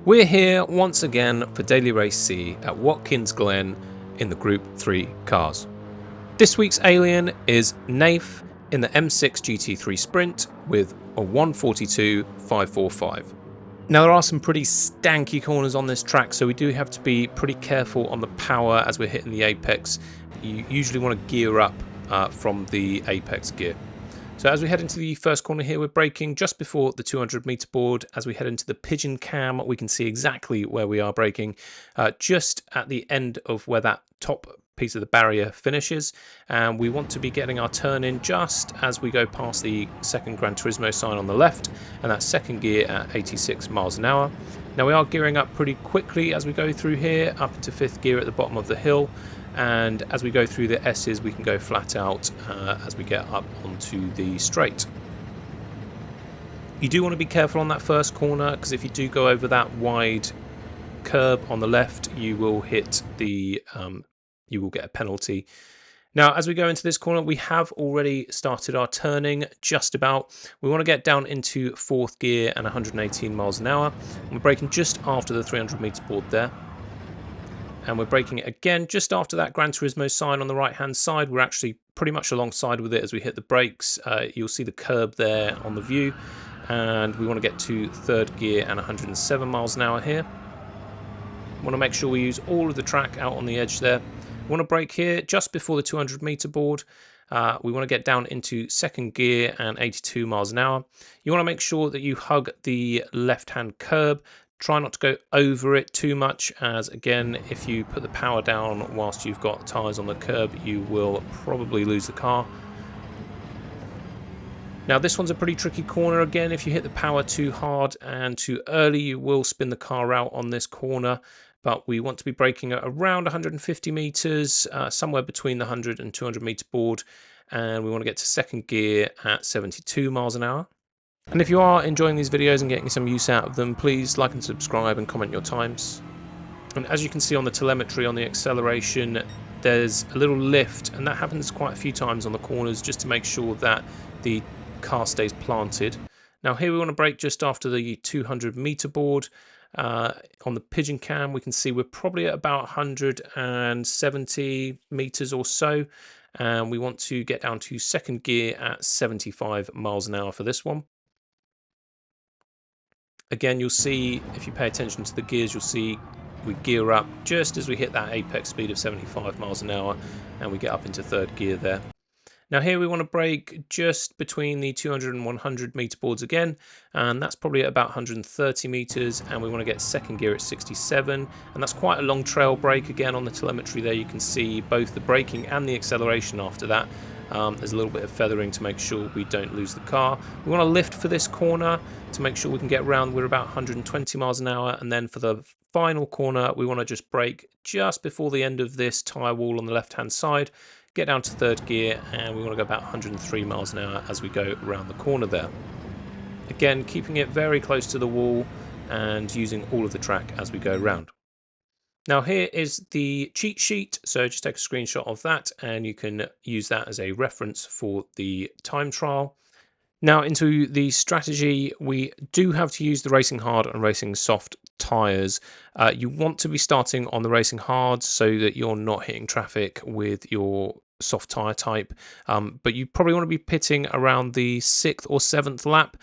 We're here once again for Daily Race C at Watkins Glen in the Group 3 cars. This week's alien is Nath in the M6 GT3 Sprint with a 142.545. Now there are some pretty stanky corners on this track, so we do have to be pretty careful on the power as we're hitting the apex. You usually want to gear up from the apex gear. So as we head into the first corner here, we're braking just before the 200 meter board. As we head into the pigeon cam, we can see exactly where we are braking, just at the end of where that top piece of the barrier finishes. And we want to be getting our turn in just as we go past the second Gran Turismo sign on the left, and that's second gear at 86 miles an hour. Now we are gearing up pretty quickly as we go through here, up into fifth gear at the bottom of the hill. And as we go through the S's, we can go flat out as we get up onto the straight. You do want to be careful on that first corner, because if you do go over that wide curb on the left, you will hit the you will get a penalty. Now, as we go into this corner, we have already started our turning just about. We want to get down into fourth gear and 118 miles an hour. We're braking just after the 300 meter board there. And we're braking it again just after that Gran Turismo sign on the right hand side. We're actually pretty much alongside with it as we hit the brakes. You'll see the curb there on the view, and we want to get to third gear and 107 miles an hour here. We want to make sure we use all of the track out on the edge there. We want to brake here just before the 200 meter board. We want to get down into second gear and 82 miles an hour. You want to make sure that you hug the left hand curb. Try not to go over it too much, as again, if you put the power down whilst you've got tyres on the curb, you will probably lose the car. Now this one's a pretty tricky corner. Again, if you hit the power too hard and too early, you will spin the car out on this corner. But we want to be braking at around 150 meters, somewhere between the 100 and 200 meter board. And we want to get to second gear at 72 miles an hour. And if you are enjoying these videos and getting some use out of them, please like and subscribe and comment your times. And as you can see on the telemetry on the acceleration, there's a little lift, and that happens quite a few times on the corners just to make sure that the car stays planted. Now here we want to brake just after the 200 meter board. On the pigeon cam, we can see we're probably at about 170 meters or so. And we want to get down to second gear at 75 miles an hour for this one. Again, you'll see, if you pay attention to the gears, you'll see we gear up just as we hit that apex speed of 75 miles an hour, and we get up into third gear there. Now here we want to brake just between the 200 and 100 meter boards again, and that's probably at about 130 meters, and we want to get second gear at 67, and that's quite a long trail brake. Again, on the telemetry there you can see both the braking and the acceleration after that. There's a little bit of feathering to make sure we don't lose the car. We want to lift for this corner to make sure we can get around. We're about 120 miles an hour, and then for the final corner we want to just brake just before the end of this tyre wall on the left hand side, get down to third gear, and we want to go about 103 miles an hour as we go around the corner there. Again, keeping it very close to the wall and using all of the track as we go around. Now here is the cheat sheet, so just take a screenshot of that and you can use that as a reference for the time trial. Now into the strategy, we do have to use the racing hard and racing soft tyres. You want to be starting on the racing hard so that you're not hitting traffic with your soft tyre type, but you probably want to be pitting around the 6th or 7th lap.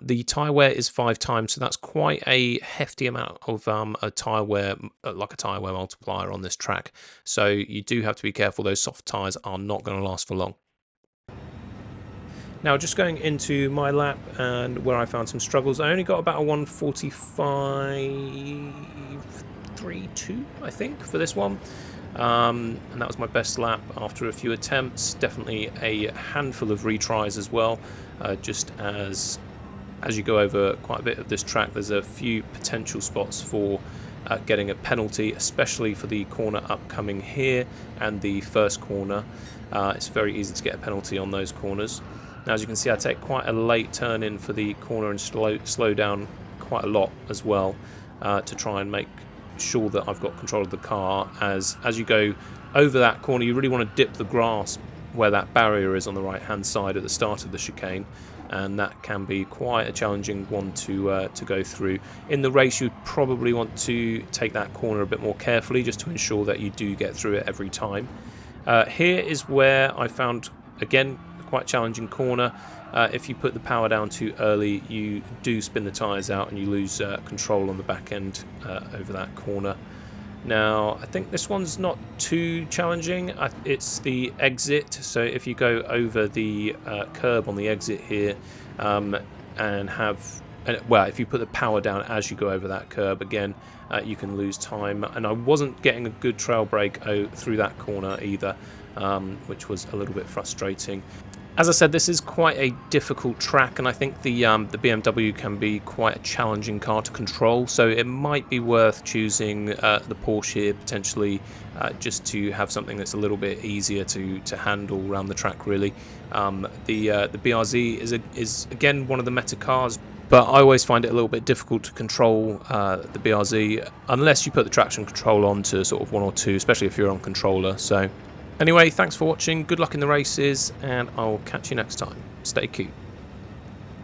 The tyre wear is 5 times, so that's quite a hefty amount of a tyre wear, like a tyre wear multiplier on this track. So you do have to be careful. Those soft tyres are not going to last for long. Now just going into my lap and where I found some struggles, I only got about a 145.32, I think, for this one. And that was my best lap after a few attempts. Definitely a handful of retries as well. Just as you go over quite a bit of this track, there's a few potential spots for getting a penalty, especially for the corner upcoming here and the first corner. It's very easy to get a penalty on those corners. Now, as you can see, I take quite a late turn in for the corner and slow down quite a lot as well to try and make sure that I've got control of the car. As you go over that corner, you really want to dip the grass where that barrier is on the right hand side at the start of the chicane. and that can be quite a challenging one to go through. In the race, you'd probably want to take that corner a bit more carefully just to ensure that you do get through it every time. Here is where I found, again, quite challenging corner. If you put the power down too early, you do spin the tyres out and you lose control on the back end over that corner. Now, I think this one's not too challenging. It's the exit, so if you go over the curb on the exit here and have, well, if you put the power down as you go over that curb, again, you can lose time. And I wasn't getting a good trail brake through that corner either, which was a little bit frustrating. As I said, this is quite a difficult track, and I think the BMW can be quite a challenging car to control, so it might be worth choosing the Porsche here, potentially, just to have something that's a little bit easier to handle around the track, really. The BRZ is again one of the meta cars, but I always find it a little bit difficult to control the BRZ, unless you put the traction control on to sort of 1 or 2, especially if you're on controller. So anyway, thanks for watching, good luck in the races, and I'll catch you next time. Stay cute.